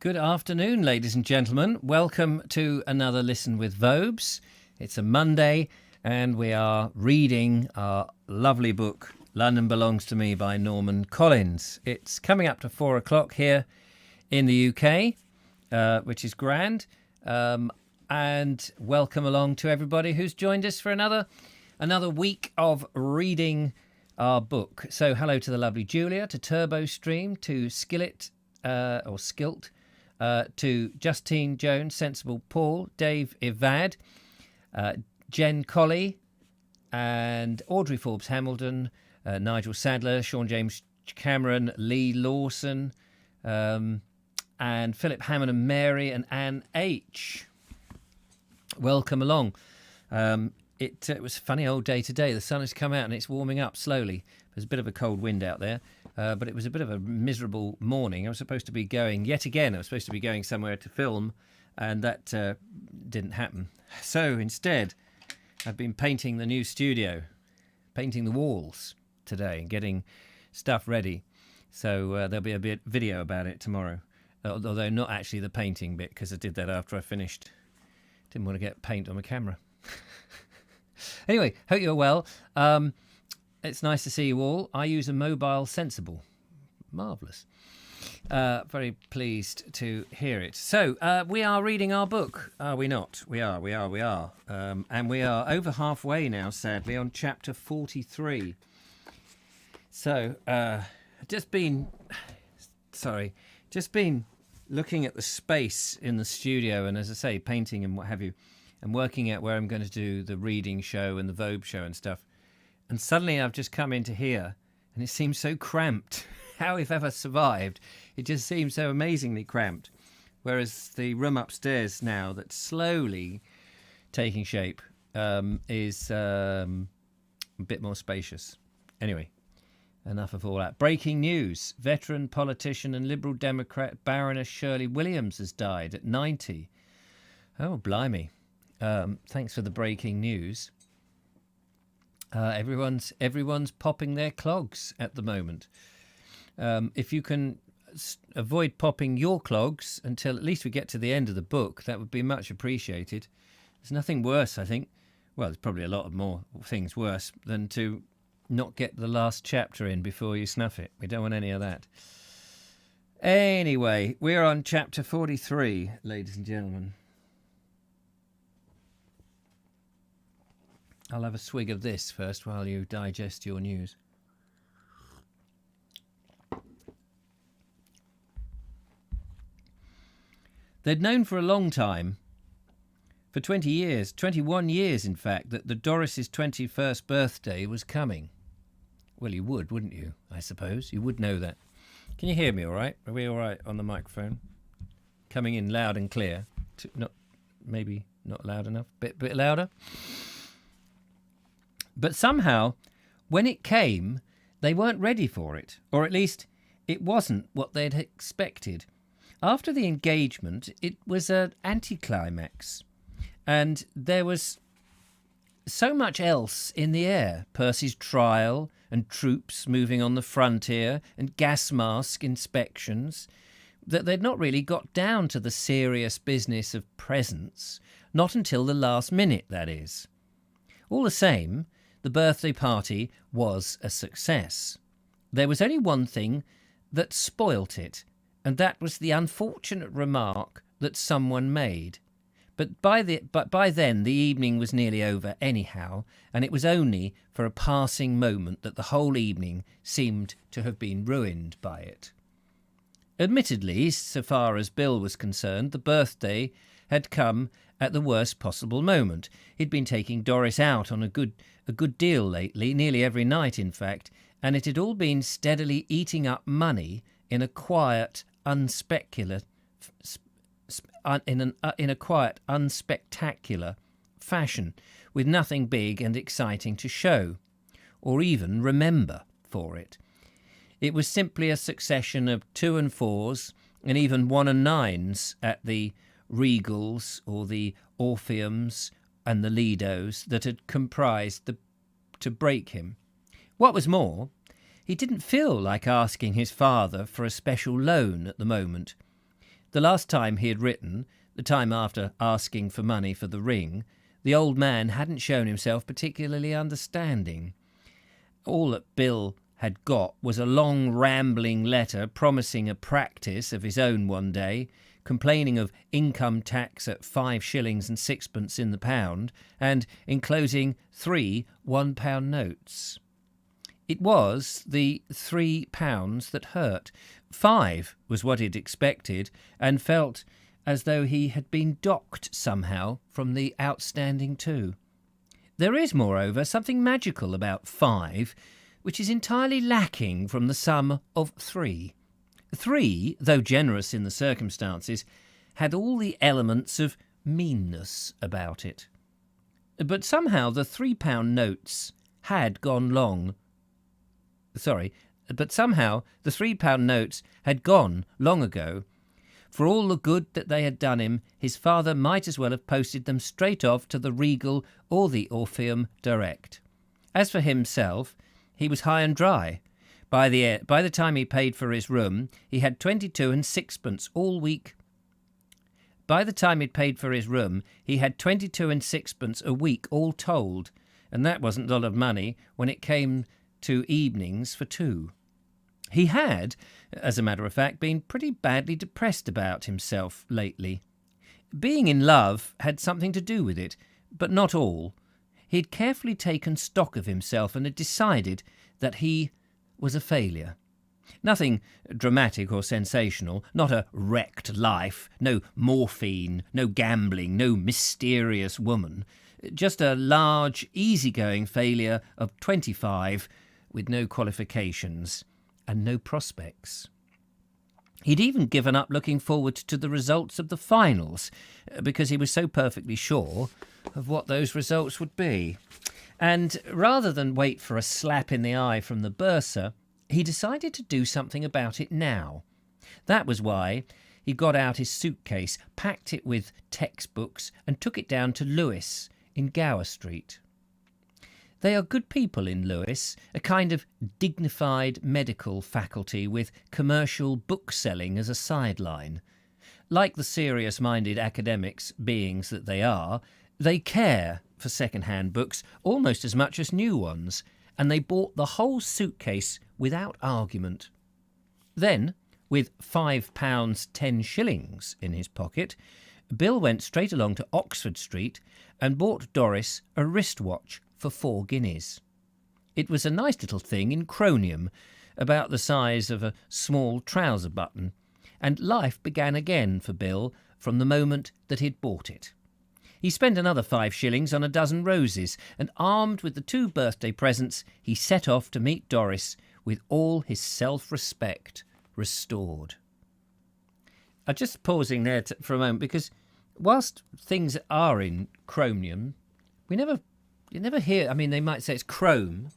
Good afternoon, ladies and gentlemen. Welcome to another Listen with Vobes. It's a Monday, and we are reading our lovely book, London Belongs to Me by Norman Collins. It's coming up to 4 o'clock here in the UK, which is grand. And welcome along to everybody who's joined us for another week of reading our book. So hello to the lovely Julia, to Turbo Stream, to Skillet, or Skilt, to Justine Jones, Sensible Paul, Dave Ivad, Jen Colley, and Audrey Forbes Hamilton, Nigel Sadler, Sean James Cameron, Lee Lawson, and Philip Hammond and Mary and Anne H. Welcome along. It was a funny old day today. The sun has come out and it's warming up slowly. There's a bit of a cold wind out there. But it was a bit of a miserable morning. I was supposed to be going, yet again, I was supposed to be going somewhere to film, and that didn't happen. So instead, I've been painting the new studio, painting the walls today, and getting stuff ready. So there'll be a video about it tomorrow, although not actually the painting bit, because I did that after I finished. Didn't want to get paint on my camera. Anyway, hope you're well. It's nice to see you all. I use a mobile Sensible. Marvellous. Very pleased to hear it. So, we are reading our book, are we not? We are. And we are over halfway now, sadly, on chapter 43. So, just been looking at the space in the studio and, as I say, painting and what have you, and working out where I'm going to do the reading show and the Vogue show and stuff. And suddenly I've just come into here and it seems so cramped. How we've ever survived. It just seems so amazingly cramped. Whereas the room upstairs now that's slowly taking shape is a bit more spacious. Anyway, enough of all that. Breaking news. Veteran politician and Liberal Democrat Baroness Shirley Williams has died at 90. Oh, blimey. Thanks for the breaking news. Everyone's popping their clogs at the moment. If you can avoid popping your clogs until at least we get to the end of the book, that would be much appreciated. There's nothing worse, I think. Well, there's probably a lot of more things worse than to not get the last chapter in before you snuff it. We don't want any of that. Anyway, we're on chapter 43, ladies and gentlemen. I'll have a swig of this first while you digest your news. They'd known for a long time, for 20 years, 21 years in fact, that the Doris's 21st birthday was coming. Well, you would, wouldn't you, I suppose? You would know that. Can you hear me all right? Are we all right on the microphone? Coming in loud and clear. Maybe not loud enough. Bit louder. But somehow, when it came, they weren't ready for it, or at least it wasn't what they'd expected. After the engagement, it was an anticlimax, and there was so much else in the air. Percy's trial, and troops moving on the frontier, and gas mask inspections, that they'd not really got down to the serious business of presents, not until the last minute, that is. All the same, the birthday party was a success. There was only one thing that spoilt it, and that was the unfortunate remark that someone made. But by then the evening was nearly over anyhow, and it was only for a passing moment that the whole evening seemed to have been ruined by it. Admittedly, so far as Bill was concerned, the birthday had come at the worst possible moment. He'd been taking Doris out on a good deal lately, nearly every night in fact, and it had all been steadily eating up money in a quiet, unspectacular fashion, with nothing big and exciting to show, or even remember for it. It was simply a succession of 2 and 4s, and even 1 and 9s at the Regals or the Orpheums and the Lidos that had comprised to break him. What was more, he didn't feel like asking his father for a special loan at the moment. The last time he had written, the time after asking for money for the ring, the old man hadn't shown himself particularly understanding. All that Bill had got was a long rambling letter promising a practice of his own one day, complaining of income tax at 5 shillings and sixpence in the pound, and enclosing 3 £1 notes. It was the £3 that hurt. 5 was what he'd expected, and felt as though he had been docked somehow from the outstanding 2. There is, moreover, something magical about 5, which is entirely lacking from the sum of 3. 3, though generous in the circumstances, had all the elements of meanness about it. But somehow the £3 notes had gone long. But somehow the £3 notes had gone long ago. For all the good that they had done him, his father might as well have posted them straight off to the Regal or the Orpheum direct. As for himself, he was high and dry. By the time he paid for his room, he had 22 and sixpence all week. By the time he'd paid for his room, he had 22 and sixpence a week all told, and that wasn't a lot of money when it came to evenings for 2. He had, as a matter of fact, been pretty badly depressed about himself lately. Being in love had something to do with it, but not all. He'd carefully taken stock of himself and had decided that he was a failure. Nothing dramatic or sensational, not a wrecked life, no morphine, no gambling, no mysterious woman. Just a large, easygoing failure of 25 with no qualifications and no prospects. He'd even given up looking forward to the results of the finals because he was so perfectly sure of what those results would be. And rather than wait for a slap in the eye from the bursar, he decided to do something about it now. That was why he got out his suitcase, packed it with textbooks, and took it down to Lewis in Gower Street. They are good people in Lewis, a kind of dignified medical faculty with commercial bookselling as a sideline. Like the serious-minded academics beings that they are, they care for second-hand books almost as much as new ones, and they bought the whole suitcase without argument. Then, with £5 10 shillings in his pocket, Bill went straight along to Oxford Street and bought Doris a wristwatch for 4 guineas. It was a nice little thing in chromium, about the size of a small trouser button, and life began again for Bill from the moment that he'd bought it. He spent another 5 shillings on a dozen roses, and armed with the 2 birthday presents, he set off to meet Doris with all his self-respect restored. I'm just pausing there for a moment, because whilst things are in chromium, you never hear, I mean, they might say it's chrome,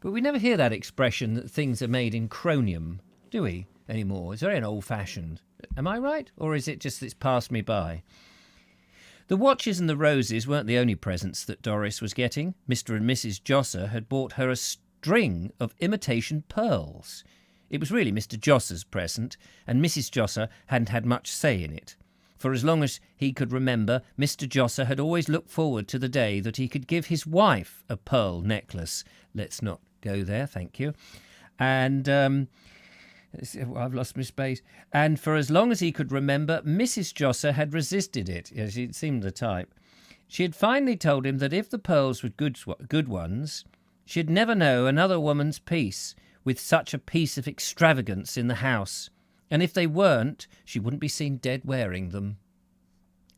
but we never hear that expression that things are made in chromium, do we, anymore? It's very old-fashioned. Am I right? Or is it just that it's passed me by? The watches and the roses weren't the only presents that Doris was getting. Mr. and Mrs. Josser had bought her a string of imitation pearls. It was really Mr. Josser's present, and Mrs. Josser hadn't had much say in it. For as long as he could remember, Mr. Josser had always looked forward to the day that he could give his wife a pearl necklace. Let's not go there, thank you. And I've lost my space. And for as long as he could remember, Mrs. Josser had resisted it. Yeah, she seemed the type. She had finally told him that if the pearls were good ones, she'd never know another woman's peace with such a piece of extravagance in the house. And if they weren't, she wouldn't be seen dead wearing them.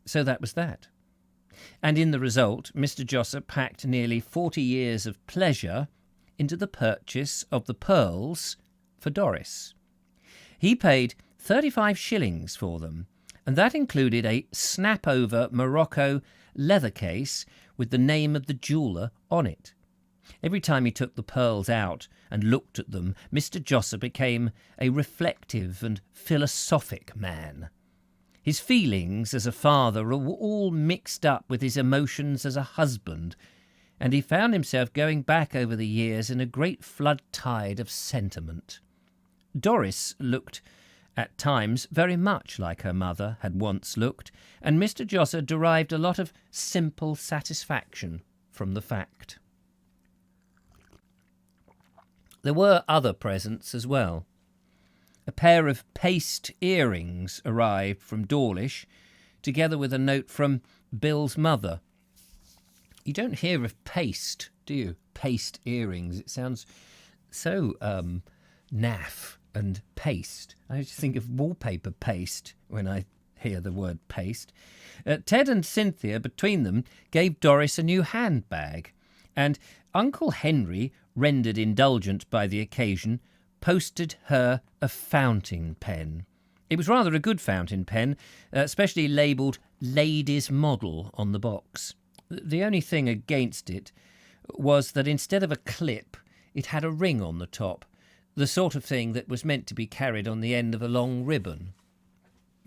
So that was that. And in the result, Mr. Josser packed nearly 40 years of pleasure into the purchase of the pearls for Doris. He paid 35 shillings for them, and that included a snap-over Morocco leather case with the name of the jeweller on it. Every time he took the pearls out and looked at them, Mr. Josser became a reflective and philosophic man. His feelings as a father were all mixed up with his emotions as a husband, and he found himself going back over the years in a great flood tide of sentiment. Doris looked at times very much like her mother had once looked, and Mr. Josser derived a lot of simple satisfaction from the fact. There were other presents as well. A pair of paste earrings arrived from Dawlish, together with a note from Bill's mother. You don't hear of paste, do you? Paste earrings. It sounds so naff and paste. I just think of wallpaper paste when I hear the word paste. Ted and Cynthia, between them, gave Doris a new handbag, and Uncle Henry, rendered indulgent by the occasion, posted her a fountain pen. It was rather a good fountain pen, especially labelled Ladies' Model on the box. The only thing against it was that instead of a clip, it had a ring on the top, the sort of thing that was meant to be carried on the end of a long ribbon.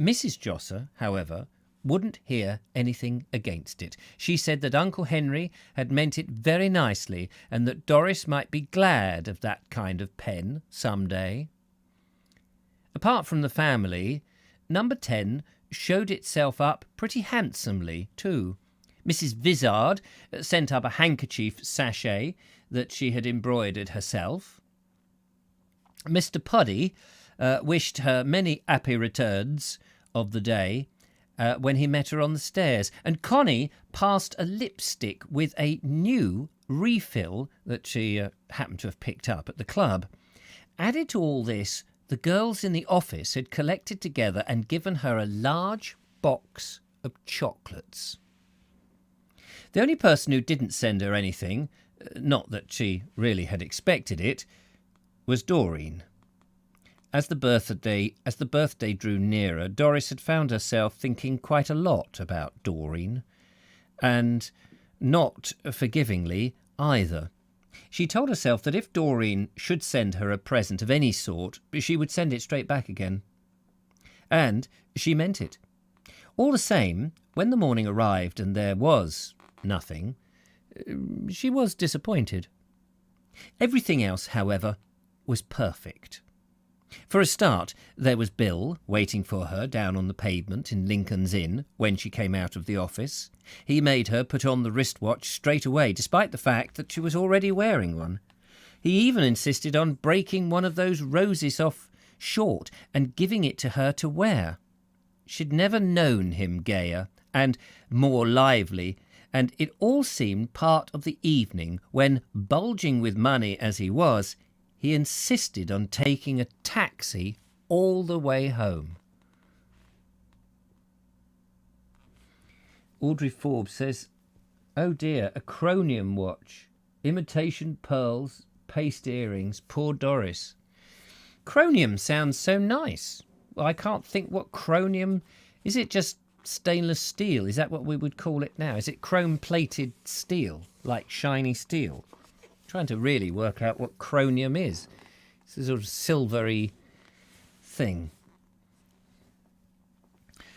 Mrs. Josser, however, wouldn't hear anything against it. She said that Uncle Henry had meant it very nicely, and that Doris might be glad of that kind of pen some day. Apart from the family, number 10 showed itself up pretty handsomely too. Mrs. Vizard sent up a handkerchief sachet that she had embroidered herself. Mr. Puddy wished her many happy returns of the day when he met her on the stairs, and Connie passed a lipstick with a new refill that she happened to have picked up at the club. Added to all this, the girls in the office had collected together and given her a large box of chocolates. The only person who didn't send her anything, not that she really had expected it, was Doreen. As the birthday drew nearer, Doris had found herself thinking quite a lot about Doreen, and not forgivingly either. She told herself that if Doreen should send her a present of any sort, she would send it straight back again. And she meant it. All the same, when the morning arrived and there was nothing, she was disappointed. Everything else, however, was perfect. For a start, there was Bill waiting for her down on the pavement in Lincoln's Inn when she came out of the office. He made her put on the wristwatch straight away, despite the fact that she was already wearing one. He even insisted on breaking one of those roses off short and giving it to her to wear. She'd never known him gayer and more lively, and it all seemed part of the evening when, bulging with money as he was, he insisted on taking a taxi all the way home. Audrey Forbes says, "Oh dear, a chromium watch. Imitation pearls, paste earrings, poor Doris." Chromium sounds so nice. Well, I can't think what chromium... Is it just stainless steel? Is that what we would call it now? Is it chrome-plated steel, like shiny steel? Trying to really work out what chromium is. It's a sort of silvery thing.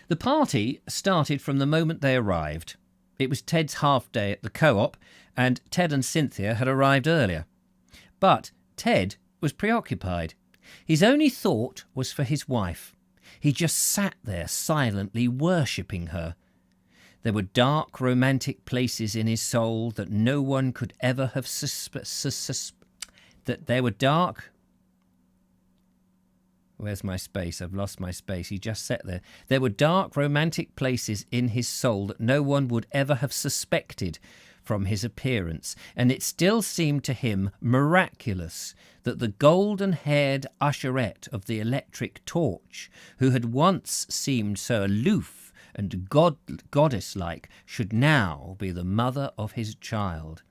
The party started from the moment they arrived. It was Ted's half-day at the Co-op, and Ted and Cynthia had arrived earlier. But Ted was preoccupied. His only thought was for his wife. He just sat there silently worshipping her. There were dark, romantic places in his soul that no one could ever have that there were dark... Where's my space? I've lost my space. He just sat there. There were dark, romantic places in his soul that no one would ever have suspected from his appearance, and it still seemed to him miraculous that the golden-haired usherette of the electric torch, who had once seemed so aloof and goddess-like, should now be the mother of his child.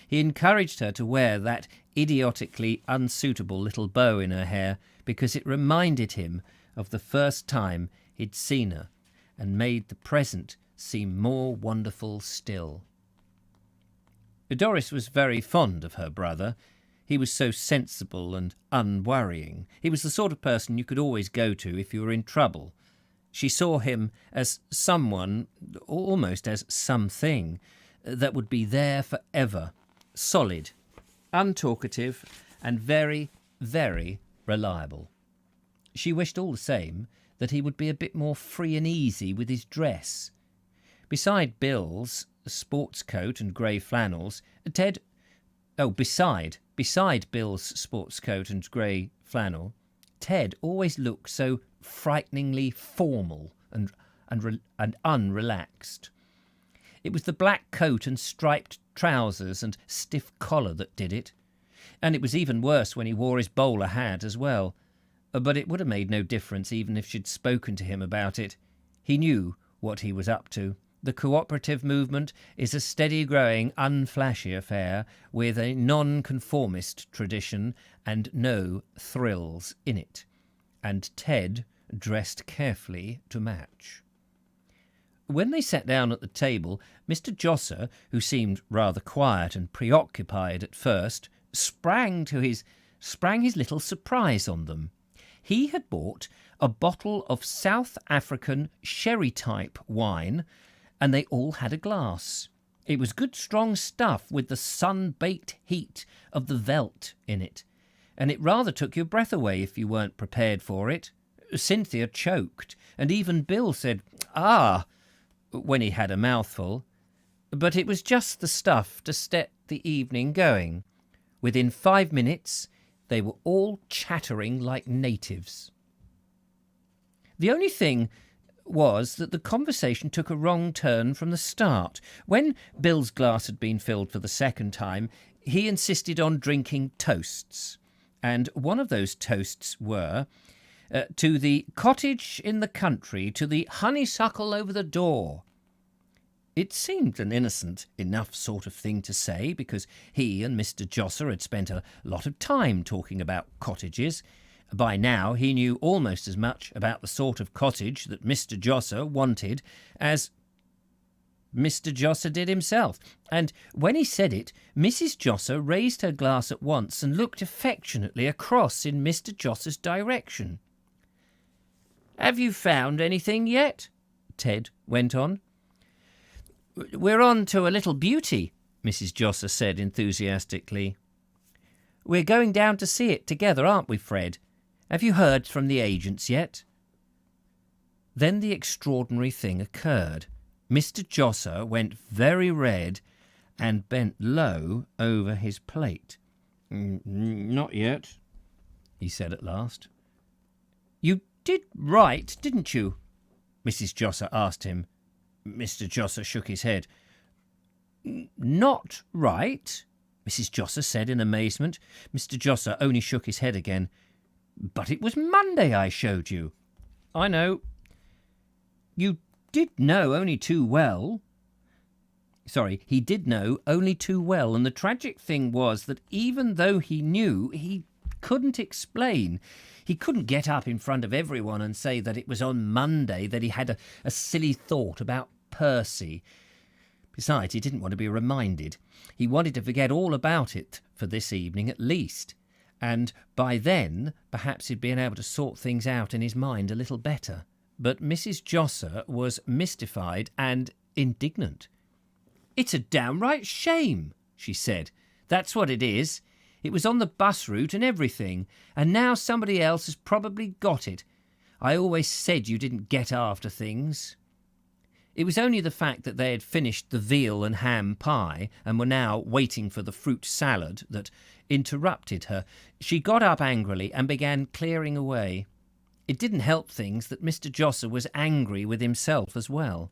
He encouraged her to wear that idiotically unsuitable little bow in her hair because it reminded him of the first time he'd seen her and made the present seem more wonderful still. Doris was very fond of her brother. He was so sensible and unworrying. He was the sort of person you could always go to if you were in trouble. She saw him as someone, almost as something, that would be there forever, solid, untalkative, and very, very reliable. She wished all the same that he would be a bit more free and easy with his dress. Beside Bill's sports coat and grey flannels, beside Bill's sports coat and grey flannel, Ted always looked so frighteningly formal and unrelaxed. It was the black coat and striped trousers and stiff collar that did it, and it was even worse when he wore his bowler hat as well. But it would have made no difference even if she'd spoken to him about it. He knew what he was up to. The cooperative movement is a steady-growing, unflashy affair with a non-conformist tradition and no thrills in it. And Ted dressed carefully to match. When they sat down at the table, Mr. Josser, who seemed rather quiet and preoccupied at first, sprang his little surprise on them. He had bought a bottle of South African sherry-type wine, and they all had a glass. It was good strong stuff with the sun-baked heat of the veldt in it, and it rather took your breath away if you weren't prepared for it. Cynthia choked, and even Bill said, "Ah," when he had a mouthful. But it was just the stuff to set the evening going. Within 5 minutes, they were all chattering like natives. The only thing was that the conversation took a wrong turn from the start. When Bill's glass had been filled for the second time, he insisted on drinking toasts. And one of those toasts were, to the cottage in the country, to the honeysuckle over the door. It seemed an innocent enough sort of thing to say, because he and Mr. Josser had spent a lot of time talking about cottages. By now he knew almost as much about the sort of cottage that Mr. Josser wanted as Mr. Josser did himself, and when he said it, Mrs. Josser raised her glass at once and looked affectionately across in Mr. Josser's direction. "Have you found anything yet?" Ted went on. "We're on to a little beauty," Mrs. Josser said enthusiastically. "We're going down to see it together, aren't we, Fred? Have you heard from the agents yet?" Then the extraordinary thing occurred. Mr. Josser went very red and bent low over his plate. "Not yet," he said at last. "You did write, didn't you?" Mrs. Josser asked him. Mr. Josser shook his head. "Not right?" Mrs. Josser said in amazement. Mr. Josser only shook his head again. "But it was Monday I showed you." "I know." "You did know only too well." He did know only too well, and the tragic thing was that even though he knew, he couldn't explain. He couldn't get up in front of everyone and say that it was on Monday that he had a silly thought about Percy. Besides, he didn't want to be reminded. He wanted to forget all about it for this evening at least, and by then perhaps he'd been able to sort things out in his mind a little better. But Mrs. Josser was mystified and indignant. "It's a downright shame," she said. "That's what it is. It was on the bus route and everything, and now somebody else has probably got it. I always said you didn't get after things." It was only the fact that they had finished the veal and ham pie and were now waiting for the fruit salad that interrupted her. She got up angrily and began clearing away. It didn't help things that Mr. Josser was angry with himself as well.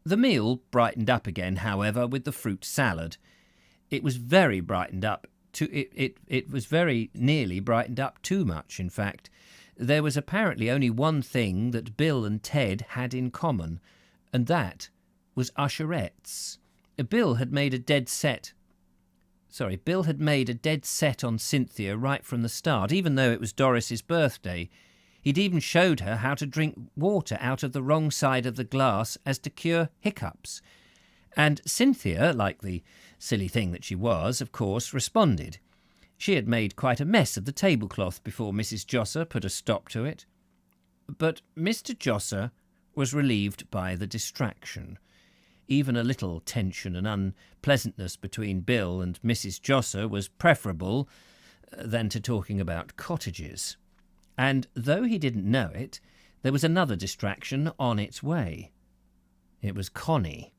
The meal brightened up again, however, with the fruit salad. It was very brightened up. It was very nearly brightened up too much, in fact. There was apparently only one thing that Bill and Ted had in common, and that was usherettes. Bill had made a dead set on Cynthia right from the start, even though it was Doris's birthday. He'd even showed her how to drink water out of the wrong side of the glass as to cure hiccups. And Cynthia, like the silly thing that she was, of course, responded. She had made quite a mess of the tablecloth before Mrs. Josser put a stop to it. But Mr. Josser was relieved by the distraction. Even a little tension and unpleasantness between Bill and Mrs. Josser was preferable than to talking about cottages. And though he didn't know it, there was another distraction on its way. It was Connie.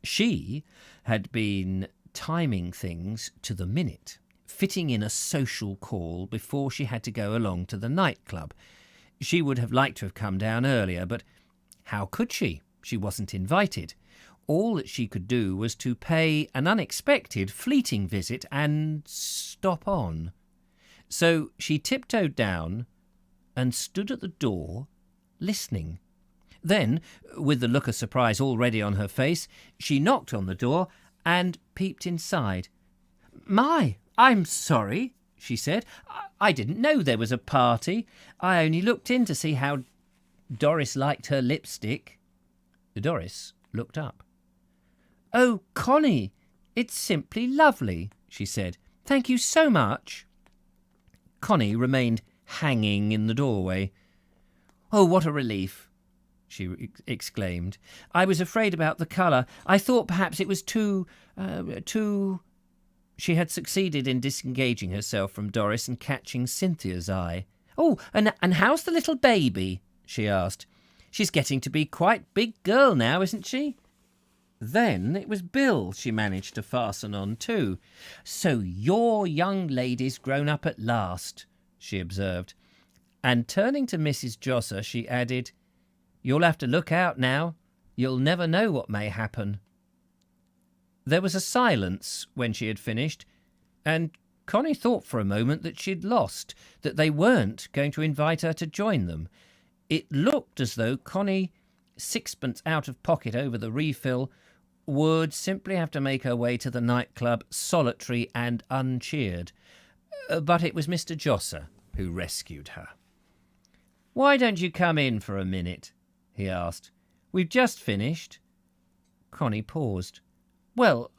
She had been timing things to the minute, fitting in a social call before she had to go along to the nightclub. She would have liked to have come down earlier, but how could she? She wasn't invited. All that she could do was to pay an unexpected, fleeting visit and stop on. So she tiptoed down and stood at the door, listening. Then, with the look of surprise already on her face, she knocked on the door and peeped inside. "My, I'm sorry," she said. I didn't know there was a party. I only looked in to see how Doris liked her lipstick." Doris looked up. "Oh, Connie, it's simply lovely," she said. "Thank you so much." Connie remained hanging in the doorway. "Oh, what a relief," she exclaimed. "I was afraid about the colour. I thought perhaps it was too... She had succeeded in disengaging herself from Doris and catching Cynthia's eye. "Oh, and how's the little baby?" she asked. "She's getting to be quite big girl now, isn't she?" Then it was Bill she managed to fasten on too. "So your young lady's grown up at last," she observed. And turning to Mrs. Josser, she added, "You'll have to look out now. You'll never know what may happen." There was a silence when she had finished, and Connie thought for a moment that she'd lost, that they weren't going to invite her to join them. It looked as though Connie, sixpence out of pocket over the refill, would simply have to make her way to the nightclub solitary and uncheered. But it was Mr. Josser who rescued her. "Why don't you come in for a minute?" he asked. "We've just finished." Connie paused. "Well,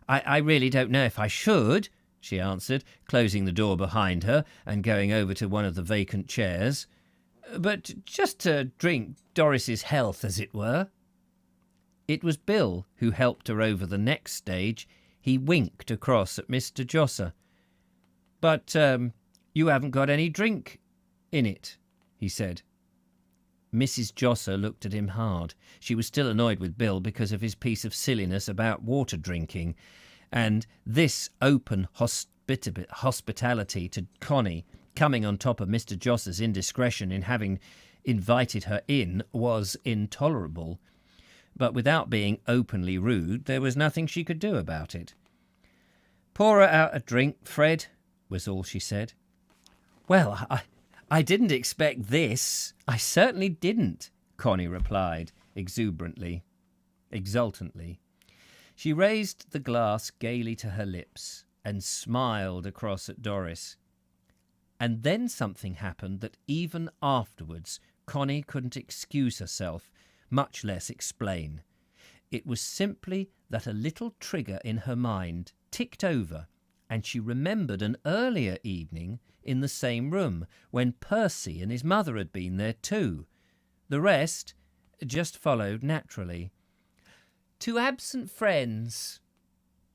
I really don't know if I should," she answered, closing the door behind her and going over to one of the vacant chairs. "But just to drink Doris's health, as it were." It was Bill who helped her over the next stage. He winked across at Mr. Josser. "But you haven't got any drink in it," he said. Mrs. Josser looked at him hard. She was still annoyed with Bill because of his piece of silliness about water drinking, and this open hospitality to Connie, coming on top of Mr. Josser's indiscretion in having invited her in, was intolerable. But without being openly rude, there was nothing she could do about it. "Pour her out a drink, Fred," was all she said. "Well, I didn't expect this. I certainly didn't," Connie replied, exultantly. She raised the glass gaily to her lips and smiled across at Doris. And then something happened that even afterwards Connie couldn't excuse herself, much less explain. It was simply that a little trigger in her mind ticked over, and she remembered an earlier evening in the same room when Percy and his mother had been there too. The rest just followed naturally. "To absent friends,"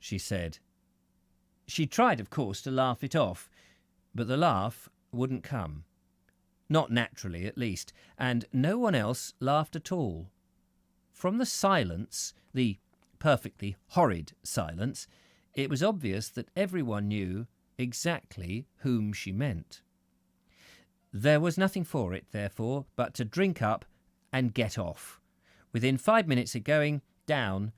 she said. She tried, of course, to laugh it off, but the laugh wouldn't come. Not naturally, at least, and no one else laughed at all. From the silence, the perfectly horrid silence, it was obvious that everyone knew exactly whom she meant. There was nothing for it, therefore, but to drink up and get off. Within 5 minutes of going down,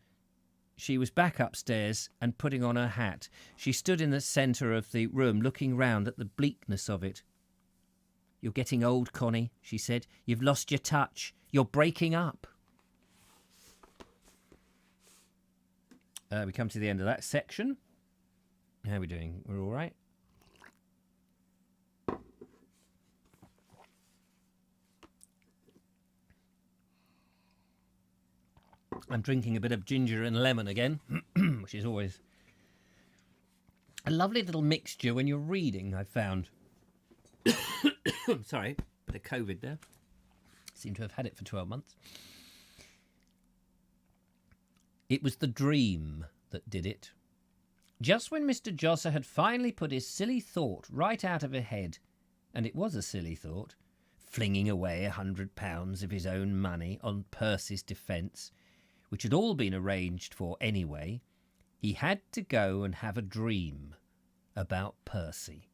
she was back upstairs and putting on her hat. She stood in the centre of the room, looking round at the bleakness of it. "You're getting old, Connie," she said. "You've lost your touch. You're breaking up." We come to the end of that section. How are we doing? We're all right? I'm drinking a bit of ginger and lemon again, which is always a lovely little mixture when you're reading, I've found. Sorry, bit of COVID there. Seem to have had it for 12 months. It was the dream that did it. Just when Mr. Josser had finally put his silly thought right out of her head, And it was a silly thought, flinging away £100 of his own money on Percy's defence, which had all been arranged for anyway. He had to go and have a dream about Percy.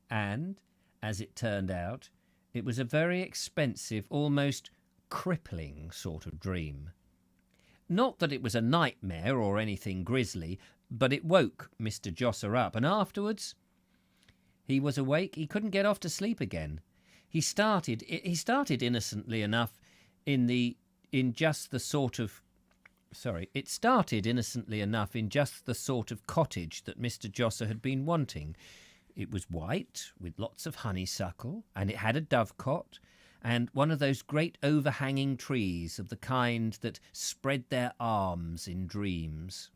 And, as it turned out, it was a very expensive, almost crippling sort of dream. Not that it was a nightmare or anything grisly, but it woke Mr. Josser up, and afterwards he was awake. He couldn't get off to sleep again. It started innocently enough in just the sort of cottage that Mr. Josser had been wanting. It was white, with lots of honeysuckle, and it had a dovecot, and one of those great overhanging trees of the kind that spread their arms in dreams.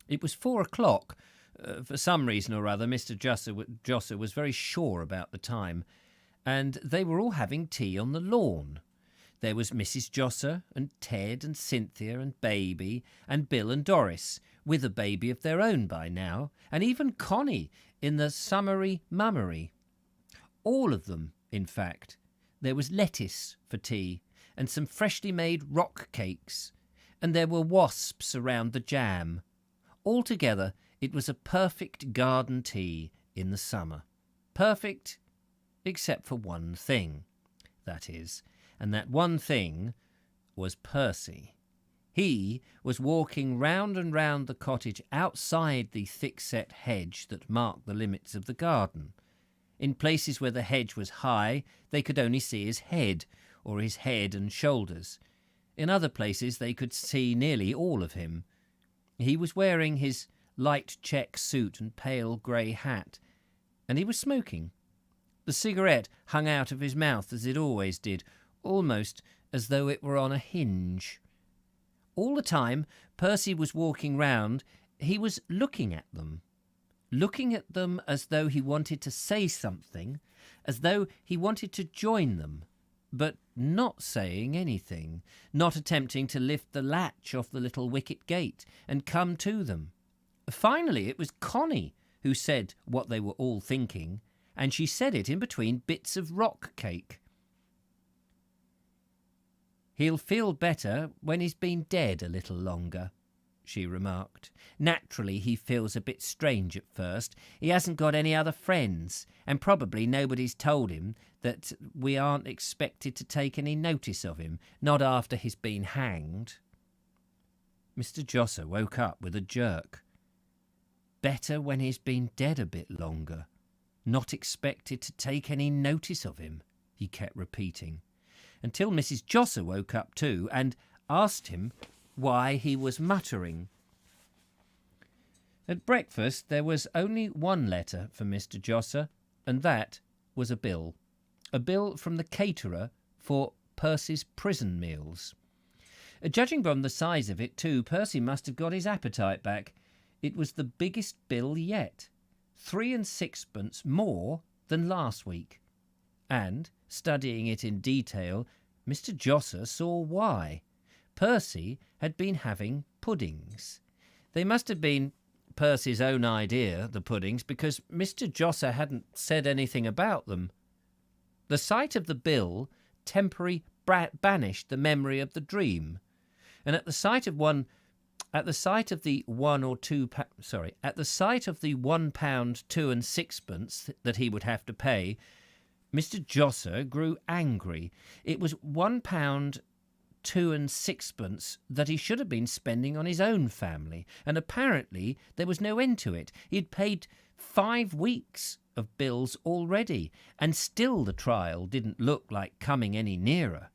It was 4 o'clock. For some reason or other, Mr. Josser was very sure about the time, and they were all having tea on the lawn. There was Mrs. Josser and Ted and Cynthia and Baby and Bill and Doris, with a baby of their own by now, and even Connie in the summery mummery. All of them, in fact. There was lettuce for tea, and some freshly made rock cakes, and there were wasps around the jam. Altogether, it was a perfect garden tea in the summer. Perfect, except for one thing, that is, and that one thing was Percy. He was walking round and round the cottage outside the thick-set hedge that marked the limits of the garden. In places where the hedge was high, they could only see his head, or his head and shoulders. In other places they could see nearly all of him. He was wearing his light check suit and pale grey hat, and he was smoking. The cigarette hung out of his mouth as it always did, almost as though it were on a hinge. All the time Percy was walking round, he was looking at them as though he wanted to say something, as though he wanted to join them, but not saying anything, not attempting to lift the latch off the little wicket gate and come to them. Finally, it was Connie who said what they were all thinking, and she said it in between bits of rock cake. "He'll feel better when he's been dead a little longer," she remarked. "Naturally, he feels a bit strange at first. He hasn't got any other friends, and probably nobody's told him that we aren't expected to take any notice of him, not after he's been hanged." Mr. Josser woke up with a jerk. Better when he's been dead a bit longer. Not expected to take any notice of him, he kept repeating, until Mrs. Josser woke up too and asked him why he was muttering. At breakfast there was only one letter for Mr. Josser, and that was a bill from the caterer for Percy's prison meals. Judging from the size of it too, Percy must have got his appetite back. It was the biggest bill yet, 3 and 6pence more than last week, and, studying it in detail, Mr. Josser saw why. Percy had been having puddings. They must have been Percy's own idea, the puddings, because Mr. Josser hadn't said anything about them. The sight of the bill temporarily banished the memory of the dream, and at the sight of £1 2 and 6pence that he would have to pay, Mr. Josser grew angry. It was £1 2 and 6pence that he should have been spending on his own family, and apparently there was no end to it. He had paid 5 weeks of bills already, and still the trial didn't look like coming any nearer.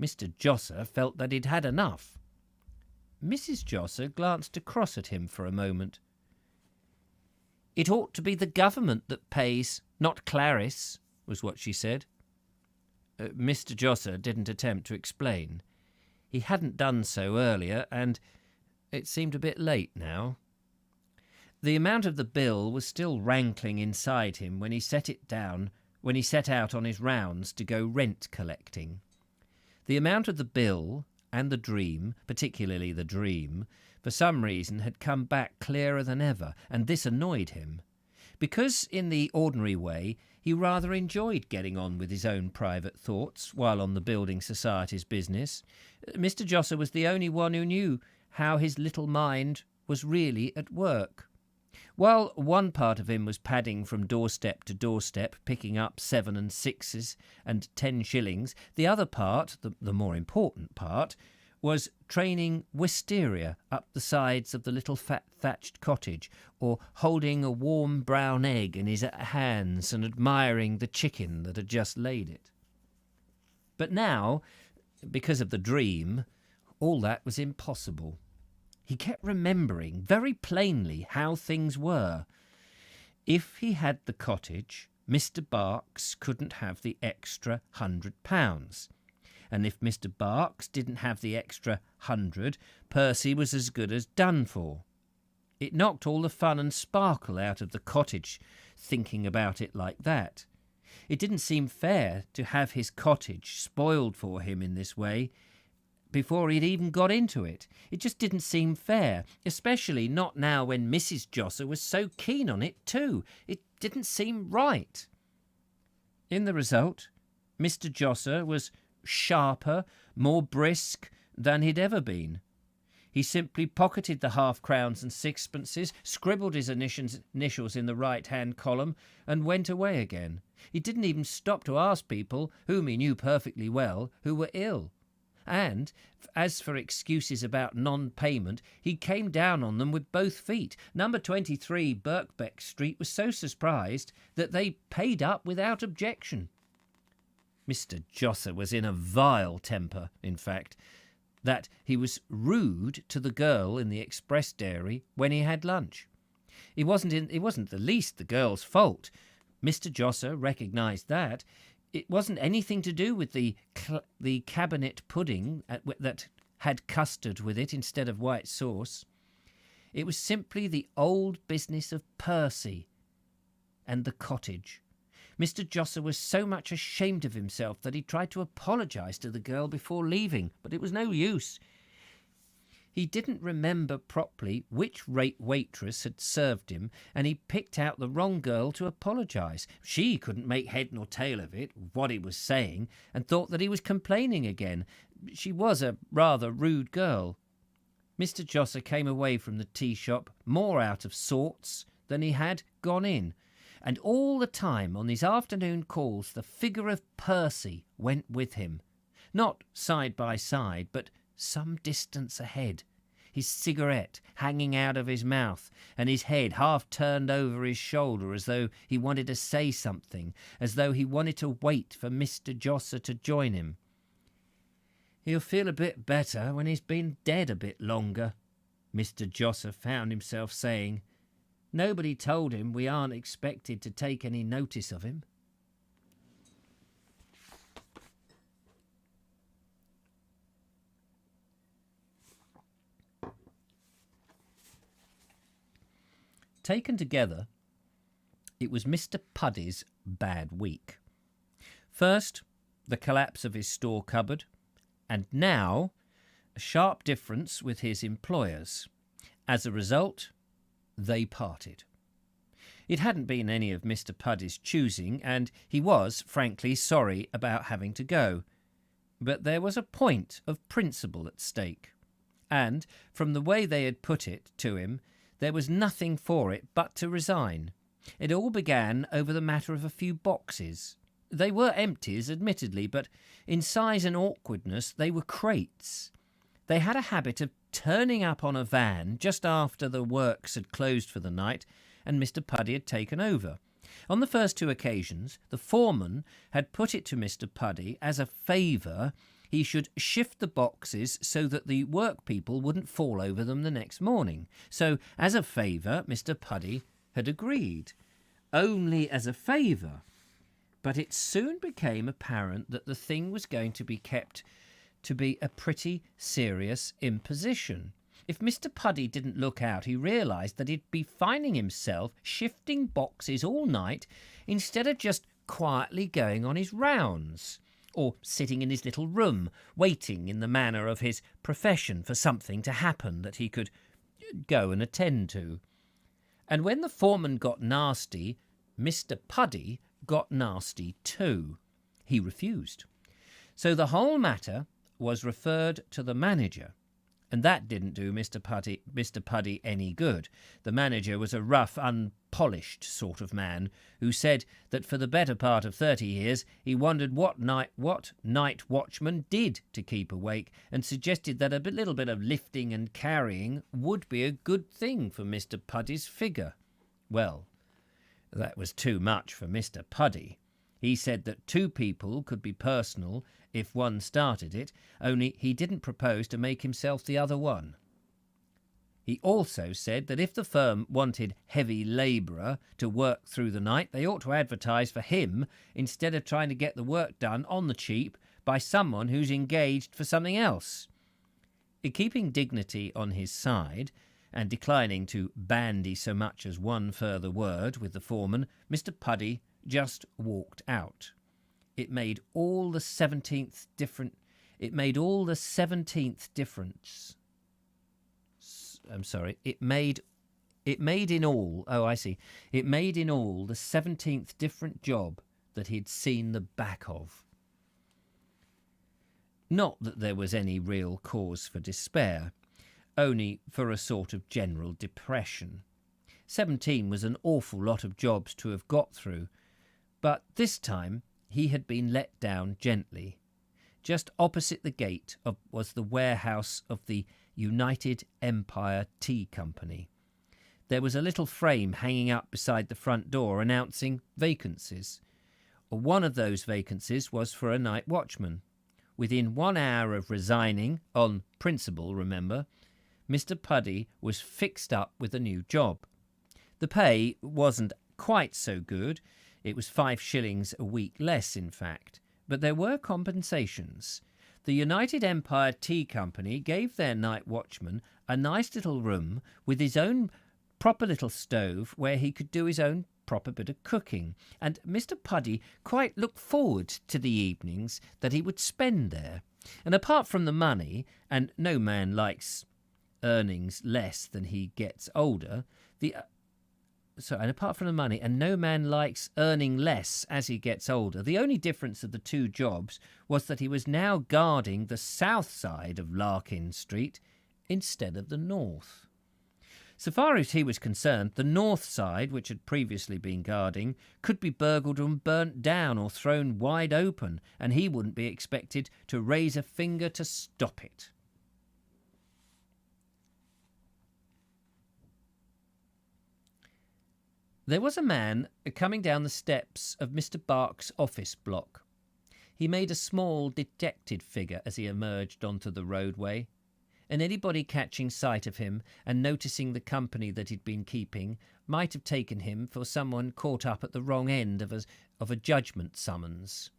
Mr. Josser felt that he'd had enough. Mrs. Josser glanced across at him for a moment. "It ought to be the government that pays, not Clarice," was what she said. Mr. Josser didn't attempt to explain. He hadn't done so earlier, and it seemed a bit late now. The amount of the bill was still rankling inside him when he set out on his rounds to go rent collecting. The amount of the bill and the dream, particularly the dream, for some reason had come back clearer than ever, and this annoyed him. Because in the ordinary way he rather enjoyed getting on with his own private thoughts while on the building society's business, Mr. Josser was the only one who knew how his little mind was really at work. While one part of him was padding from doorstep to doorstep, picking up 7 and 6s and 10 shillings, the other part, the more important part, was training wisteria up the sides of the little fat thatched cottage, or holding a warm brown egg in his hands and admiring the chicken that had just laid it. But now, because of the dream, all that was impossible. He kept remembering very plainly how things were. If he had the cottage, Mr. Barks couldn't have the extra £100. And if Mr. Barks didn't have the extra 100, Percy was as good as done for. It knocked all the fun and sparkle out of the cottage, thinking about it like that. It didn't seem fair to have his cottage spoiled for him in this way before he'd even got into it. It just didn't seem fair, especially not now when Mrs. Josser was so keen on it too. It didn't seem right. In the result, Mr. Josser was sharper, more brisk than he'd ever been. He simply pocketed the half-crowns and sixpences, scribbled his initials in the right-hand column, and went away again. He didn't even stop to ask people, whom he knew perfectly well, who were ill. And, as for excuses about non-payment, he came down on them with both feet. Number 23 Birkbeck Street was so surprised that they paid up without objection. Mr. Josser was in a vile temper, in fact, that he was rude to the girl in the express dairy when he had lunch. It wasn't the least the girl's fault. Mr. Josser recognised that. It wasn't anything to do with the cabinet pudding that had custard with it instead of white sauce. It was simply the old business of Percy and the cottage. Mr. Josser was so much ashamed of himself that he tried to apologise to the girl before leaving, but it was no use. He didn't remember properly which waitress had served him, and he picked out the wrong girl to apologise. She couldn't make head nor tail of it, what he was saying, and thought that he was complaining again. She was a rather rude girl. Mr. Josser came away from the tea shop more out of sorts than he had gone in. And all the time on his afternoon calls the figure of Percy went with him. Not side by side, but some distance ahead, his cigarette hanging out of his mouth and his head half turned over his shoulder as though he wanted to say something, as though he wanted to wait for Mr. Josser to join him. "He'll feel a bit better when he's been dead a bit longer," Mr. Josser found himself saying. "Nobody told him we aren't expected to take any notice of him." Taken together, it was Mr. Puddy's bad week. First, the collapse of his store cupboard, and now a sharp difference with his employers. As a result, they parted. It hadn't been any of Mr. Puddy's choosing, and he was, frankly, sorry about having to go. But there was a point of principle at stake, and, from the way they had put it to him, there was nothing for it but to resign. It all began over the matter of a few boxes. They were empties, admittedly, but in size and awkwardness they were crates. They had a habit of turning up on a van just after the works had closed for the night and Mr. Puddy had taken over. On the first 2 occasions, the foreman had put it to Mr. Puddy as a favour he should shift the boxes so that the workpeople wouldn't fall over them the next morning. So, as a favour, Mr. Puddy had agreed. Only as a favour. But it soon became apparent that the thing was going to be kept to be a pretty serious imposition. If Mr. Puddy didn't look out, he realised that he'd be finding himself shifting boxes all night instead of just quietly going on his rounds, or sitting in his little room, waiting in the manner of his profession for something to happen that he could go and attend to. And when the foreman got nasty, Mr. Puddy got nasty too. He refused. So the whole matter was referred to the manager, and that didn't do Mr. Puddy any good. The manager was a rough, unpolished sort of man who said that for the better part of 30 years he wondered what night watchman did to keep awake, and suggested that a little bit of lifting and carrying would be a good thing for Mr. Puddy's figure. Well, that was too much for Mr. Puddy. He said that two people could be personal if one started it, only he didn't propose to make himself the other one. He also said that if the firm wanted heavy labourer to work through the night, they ought to advertise for him instead of trying to get the work done on the cheap by someone who's engaged for something else. In keeping dignity on his side, and declining to bandy so much as one further word with the foreman, Mr. Puddy just walked out. It made all the 17th difference. It made all the 17th different job that he'd seen the back of. Not that there was any real cause for despair, only for a sort of general depression. 17 was an awful lot of jobs to have got through, but this time he had been let down gently. Just opposite the gate was the warehouse of the United Empire Tea Company. There was a little frame hanging up beside the front door announcing vacancies. One of those vacancies was for a night watchman. Within 1 hour of resigning, on principle, remember, Mr. Puddy was fixed up with a new job. The pay wasn't quite so good. It was 5 shillings a week less, in fact. But there were compensations. The United Empire Tea Company gave their night watchman a nice little room with his own proper little stove where he could do his own proper bit of cooking. And Mr. Puddy quite looked forward to the evenings that he would spend there. And apart from the money, and no man likes earnings less than he gets older, and apart from the money, and no man likes earning less as he gets older, the only difference of the two jobs was that he was now guarding the south side of Larkin Street instead of the north. So far as he was concerned, the north side, which had previously been guarding, could be burgled and burnt down or thrown wide open, and he wouldn't be expected to raise a finger to stop it. There was a man coming down the steps of Mr. Bark's office block. He made a small, dejected figure as he emerged onto the roadway, and anybody catching sight of him and noticing the company that he'd been keeping might have taken him for someone caught up at the wrong end of a judgment summons.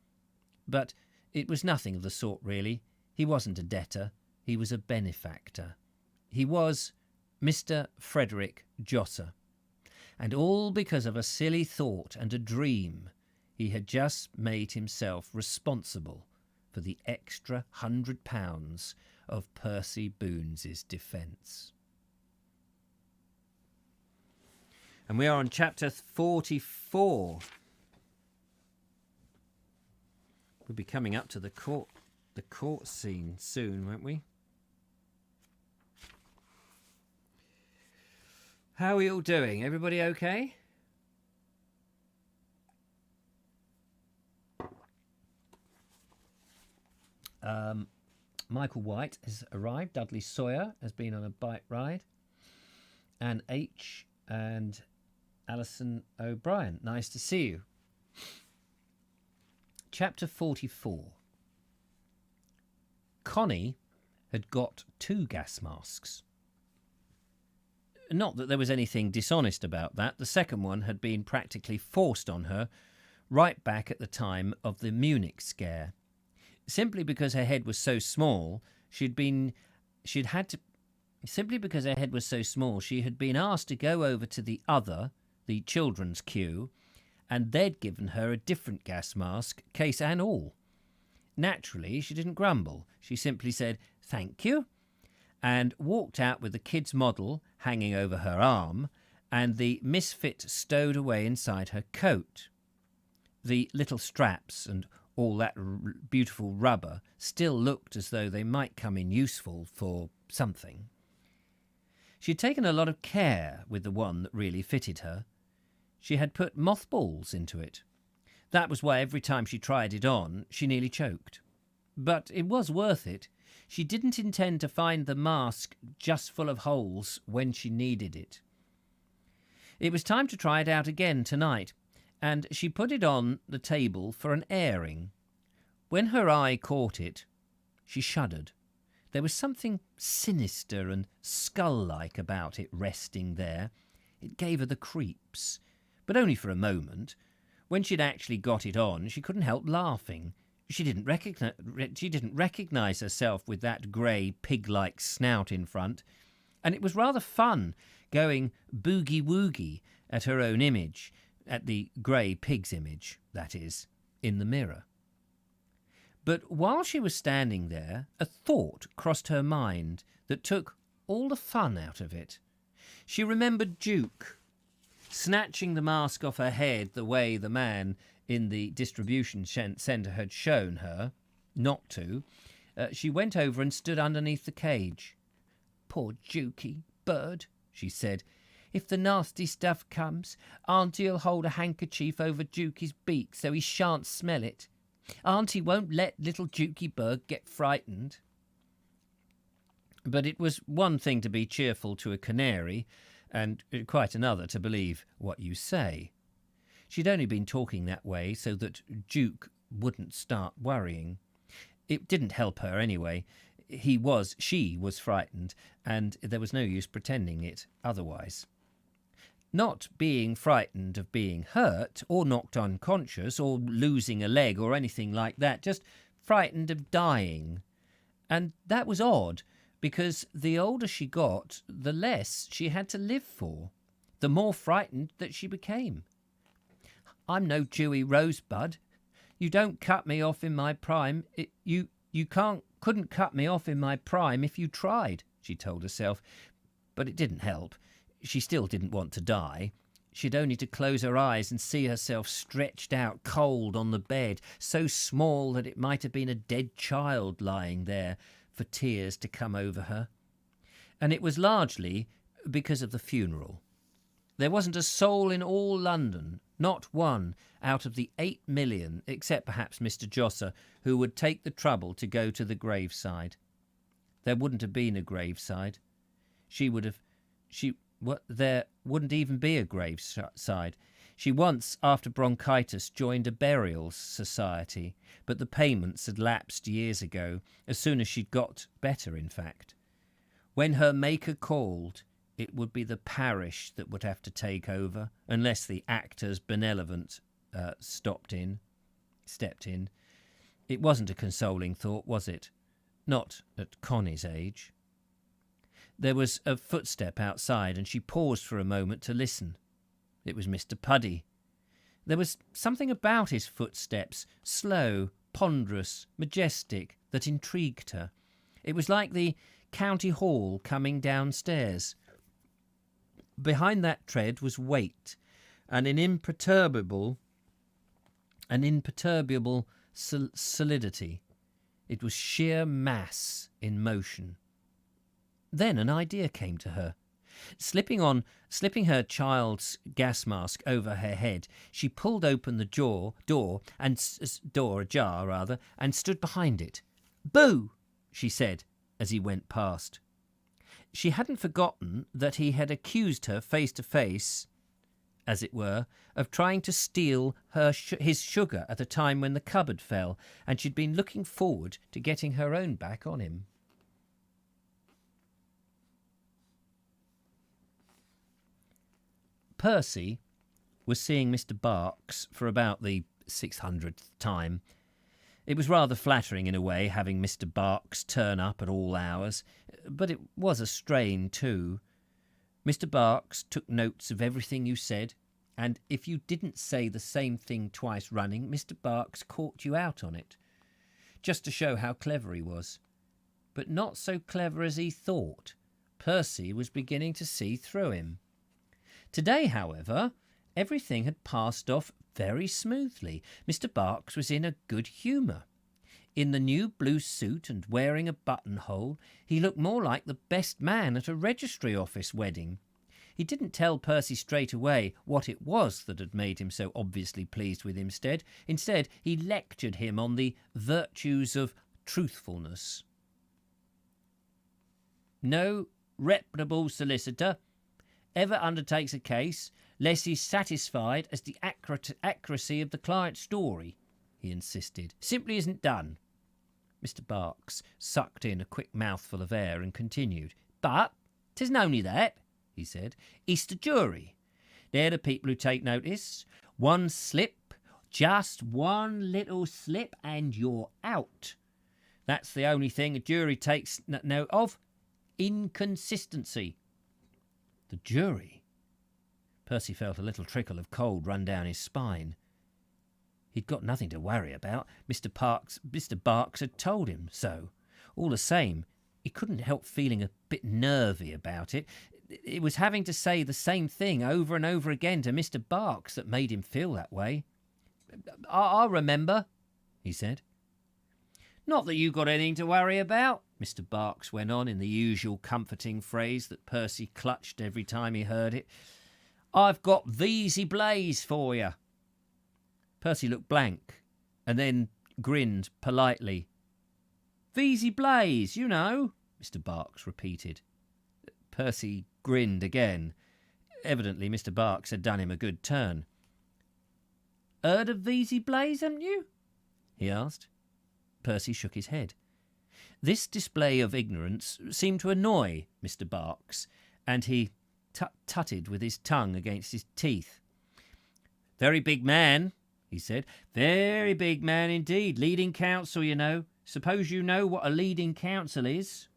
But it was nothing of the sort, really. He wasn't a debtor. He was a benefactor. He was Mr. Frederick Josser. And all because of a silly thought and a dream. He had just made himself responsible for the extra £100 of Percy Boones's defence. And we are on chapter 44. We'll be coming up to the court scene soon, won't we? How are we all doing? Everybody okay? Michael White has arrived. Dudley Sawyer has been on a bike ride. Anne H. and Alison O'Brien. Nice to see you. Chapter 44. Connie had got 2 gas masks. Not that there was anything dishonest about that. The second one had been practically forced on her right back at the time of the Munich scare. Simply because her head was so small, she had been asked to go over to the children's queue, and they'd given her a different gas mask, case and all. Naturally, she didn't grumble. She simply said, "Thank you," and walked out with the kid's model hanging over her arm and the misfit stowed away inside her coat. The little straps and all that beautiful rubber still looked as though they might come in useful for something. She had taken a lot of care with the one that really fitted her. She had put mothballs into it. That was why every time she tried it on, she nearly choked. But it was worth it. She didn't intend to find the mask just full of holes when she needed it. It was time to try it out again tonight, and she put it on the table for an airing. When her eye caught it, she shuddered. There was something sinister and skull-like about it resting there. It gave her the creeps, but only for a moment. When she'd actually got it on, she couldn't help laughing. She didn't recognise herself with that grey, pig-like snout in front, and it was rather fun going boogie-woogie at her own image, at the grey pig's image, that is, in the mirror. But while she was standing there, a thought crossed her mind that took all the fun out of it. She remembered Duke snatching the mask off her head the way the man in the distribution centre had shown her not to. She went over and stood underneath the cage. "Poor Dukey, bird," she said. "If the nasty stuff comes, Auntie'll hold a handkerchief over Dukey's beak so he shan't smell it. Auntie won't let little Dukey bird get frightened." But it was one thing to be cheerful to a canary, and quite another to believe what you say. She'd only been talking that way so that Duke wouldn't start worrying. It didn't help her anyway. She was frightened, and there was no use pretending it otherwise. Not being frightened of being hurt, or knocked unconscious, or losing a leg, or anything like that, just frightened of dying. And that was odd, because the older she got, the less she had to live for, the more frightened that she became. "I'm no dewy rosebud. You don't cut me off in my prime. You couldn't cut me off in my prime if you tried," she told herself. But it didn't help. She still didn't want to die. She'd only to close her eyes and see herself stretched out cold on the bed, so small that it might have been a dead child lying there, for tears to come over her. And it was largely because of the funeral. There wasn't a soul in all London, not one, out of the 8 million, except perhaps Mr. Josser, who would take the trouble to go to the graveside. There wouldn't have been a graveside. There wouldn't even be a graveside. She once, after bronchitis, joined a burial society, but the payments had lapsed years ago, as soon as she'd got better, in fact. When her maker called, it would be the parish that would have to take over, unless the actors benevolent stepped in. It wasn't a consoling thought, was it? Not at Connie's age. There was a footstep outside, and she paused for a moment to listen. It was Mr. Puddy. There was something about his footsteps, slow, ponderous, majestic, that intrigued her. It was like the county hall coming downstairs. Behind that tread was weight, an imperturbable solidity. It was sheer mass in motion. Then an idea came to her. Slipping her child's gas mask over her head, she pulled open the door ajar, and stood behind it. "Boo!" she said as he went past. She hadn't forgotten that he had accused her face to face, as it were, of trying to steal his sugar at a time when the cupboard fell, and she'd been looking forward to getting her own back on him. Percy was seeing Mr. Barks for about the 600th time. It was rather flattering in a way, having Mr. Barks turn up at all hours, but it was a strain too. Mr. Barks took notes of everything you said, and if you didn't say the same thing twice running, Mr. Barks caught you out on it, just to show how clever he was. But not so clever as he thought. Percy was beginning to see through him. Today, however, everything had passed off very smoothly. Mr. Barks was in a good humour. In the new blue suit and wearing a buttonhole, he looked more like the best man at a registry office wedding. He didn't tell Percy straight away what it was that had made him so obviously pleased with him. Instead, he lectured him on the virtues of truthfulness. No reputable solicitor ever undertakes a case lest he's satisfied as the accuracy of the client's story, he insisted. Simply isn't done. Mr. Barks sucked in a quick mouthful of air and continued. But 'tisn't only that, he said. It's the jury. They're the people who take notice. One slip, just one little slip, and you're out. That's the only thing a jury takes note of. Inconsistency. The jury? Percy felt a little trickle of cold run down his spine. He'd got nothing to worry about. Mr. Barks had told him so. All the same, he couldn't help feeling a bit nervy about it. It was having to say the same thing over and over again to Mr. Barks that made him feel that way. I'll remember, he said. Not that you got anything to worry about, Mr. Barks went on in the usual comforting phrase that Percy clutched every time he heard it. I've got Veasy Blaze for you. Percy looked blank and then grinned politely. Veasy Blaze, you know, Mr. Barks repeated. Percy grinned again. Evidently Mr. Barks had done him a good turn. Heard of Veasy Blaze, haven't you? He asked. Percy shook his head. This display of ignorance seemed to annoy Mr. Barks, and he tutted with his tongue against his teeth. Very big man, he said. Very big man indeed. Leading counsel, you know. Suppose you know what a leading counsel is?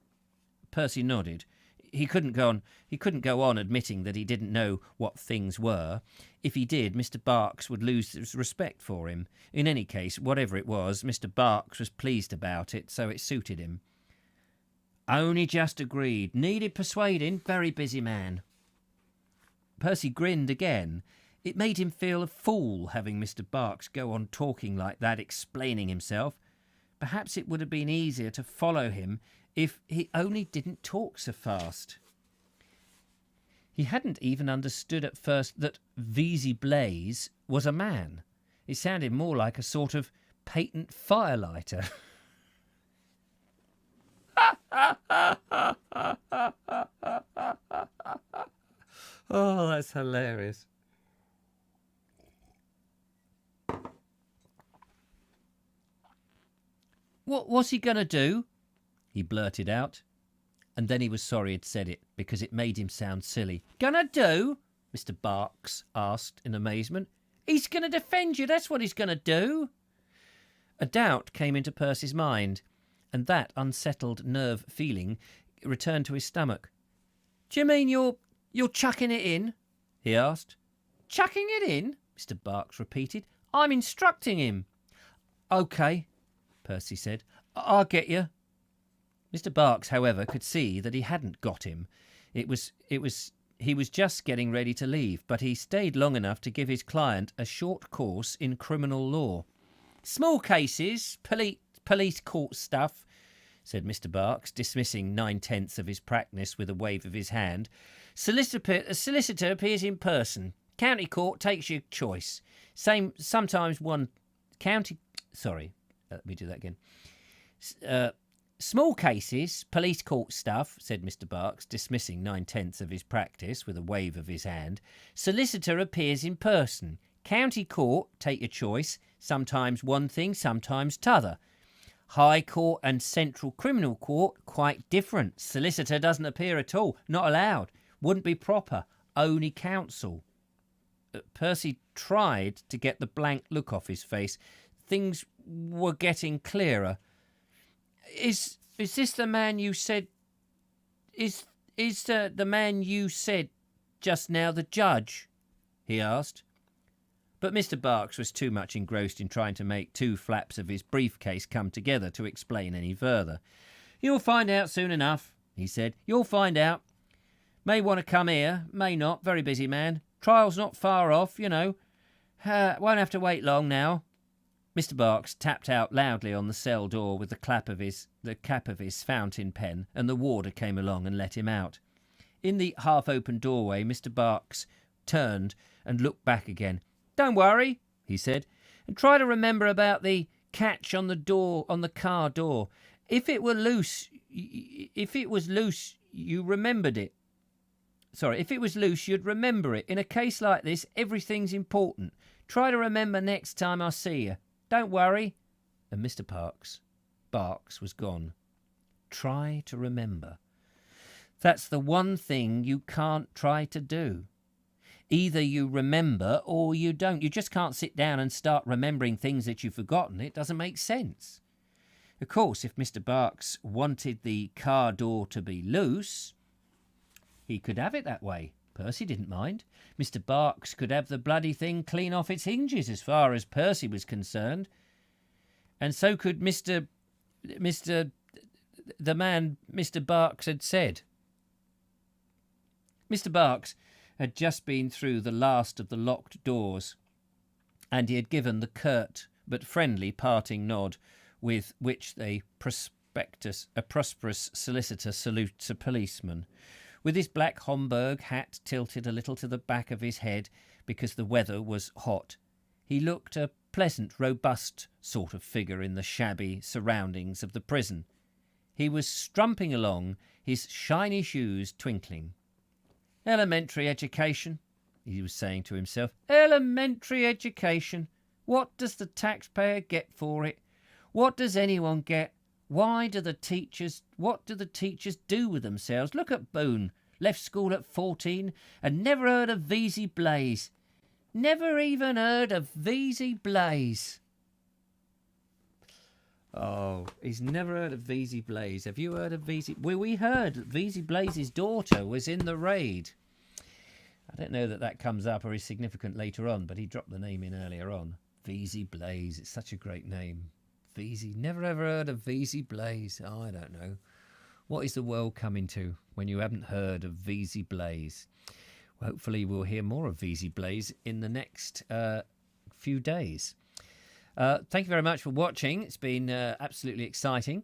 Percy nodded. He couldn't go on admitting that he didn't know what things were. If he did, Mr. Barks would lose his respect for him. In any case, whatever it was, Mr. Barks was pleased about it, so it suited him. Only just agreed. Needed persuading. Very busy man. Percy grinned again. It made him feel a fool having Mr. Barks go on talking like that, explaining himself. Perhaps it would have been easier to follow him if he only didn't talk so fast. He hadn't even understood at first that Veasy Blaze was a man. It sounded more like a sort of patent firelighter. Oh, that's hilarious. What's he going to do? He blurted out. And then he was sorry he'd said it, because it made him sound silly. Gonna do? Mr. Barks asked in amazement. He's going to defend you, that's what he's going to do. A doubt came into Percy's mind, and that unsettled nerve feeling returned to his stomach. Do you mean you're chucking it in? He asked. Chucking it in? Mr. Barks repeated. I'm instructing him. OK, Percy said. I'll get you. Mr. Barks, however, could see that he hadn't got him. He was just getting ready to leave, but he stayed long enough to give his client a short course in criminal law. Small cases, police court stuff, said Mr. Barks, dismissing 9/10 of his practice with a wave of his hand. A solicitor appears in person. County court takes your choice. Sometimes one county... Sorry, let me do that again. Small cases, police court stuff, said Mr. Barks, dismissing 9/10 of his practice with a wave of his hand. Solicitor appears in person. County court, take your choice. Sometimes one thing, sometimes t'other. High court and central criminal court, quite different. Solicitor doesn't appear at all. Not allowed. Wouldn't be proper. Only counsel. Percy tried to get the blank look off his face. Things were getting clearer. Is this the man you said... Is the man you said just now the judge? He asked. But Mr. Barks was too much engrossed in trying to make two flaps of his briefcase come together to explain any further. You'll find out soon enough, he said. You'll find out. May want to come here, may not. Very busy man. Trial's not far off, you know. Won't have to wait long now. Mr. Barks tapped out loudly on the cell door with the cap of his fountain pen, and the warder came along and let him out. In the half-open doorway, Mr. Barks turned and looked back again. "Don't worry," he said, "and try to remember about the catch on the door, on the car door. If it was loose, you remembered it. Sorry, if it was loose, you'd remember it. In a case like this, everything's important. Try to remember next time I see you. Don't worry." And Mr. Barks was gone. Try to remember. That's the one thing you can't try to do. Either you remember or you don't. You just can't sit down and start remembering things that you've forgotten. It doesn't make sense. Of course, if Mr. Barks wanted the car door to be loose, he could have it that way. Percy didn't mind. Mr. Barks could have the bloody thing clean off its hinges as far as Percy was concerned. And so could the man Mr. Barks had said. Mr. Barks had just been through the last of the locked doors, and he had given the curt but friendly parting nod with which a prosperous solicitor salutes a policeman. With his black Homburg hat tilted a little to the back of his head because the weather was hot, he looked a pleasant, robust sort of figure in the shabby surroundings of the prison. He was strumping along, his shiny shoes twinkling. "Elementary education," he was saying to himself. "Elementary education. What does the taxpayer get for it? What does anyone get? What do the teachers do with themselves? Look at Boone. Left school at 14 and never heard of Vesey Blaze. Never even heard of Vesey Blaze." Oh, he's never heard of Vesey Blaze. Have you heard of Vesey? Well, we heard that Vesey Blaze's daughter was in the raid. I don't know that comes up or is significant later on, but he dropped the name in earlier on. Vesey Blaze. It's such a great name. Vesey. Never ever heard of Vesey Blaze. Oh, I don't know. What is the world coming to when you haven't heard of Vesey Blaze? Well, hopefully we'll hear more of Vesey Blaze in the next few days. Thank you very much for watching. It's been absolutely exciting.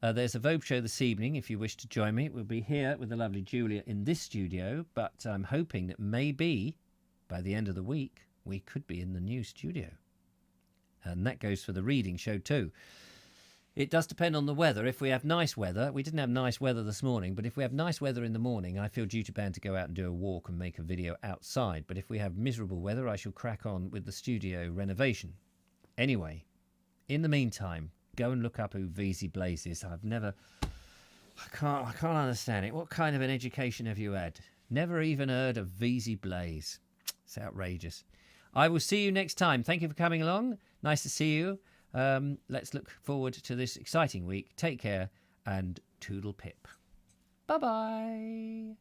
There's a Vobes show this evening if you wish to join me. We'll be here with the lovely Julia in this studio, but I'm hoping that maybe by the end of the week we could be in the new studio. And that goes for the reading show too. It does depend on the weather. If we have nice weather, we didn't have nice weather this morning, but if we have nice weather in the morning, I feel duty-bound to go out and do a walk and make a video outside. But if we have miserable weather, I shall crack on with the studio renovation. Anyway, in the meantime, go and look up who Vesey Blaze is. I can't understand it. What kind of an education have you had? Never even heard of Vesey Blaze. It's outrageous. I will see you next time. Thank you for coming along. Nice to see you. Let's look forward to this exciting week. Take care and toodle pip. Bye-bye.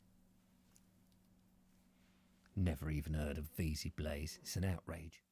Never even heard of Vesey Blaze. It's an outrage.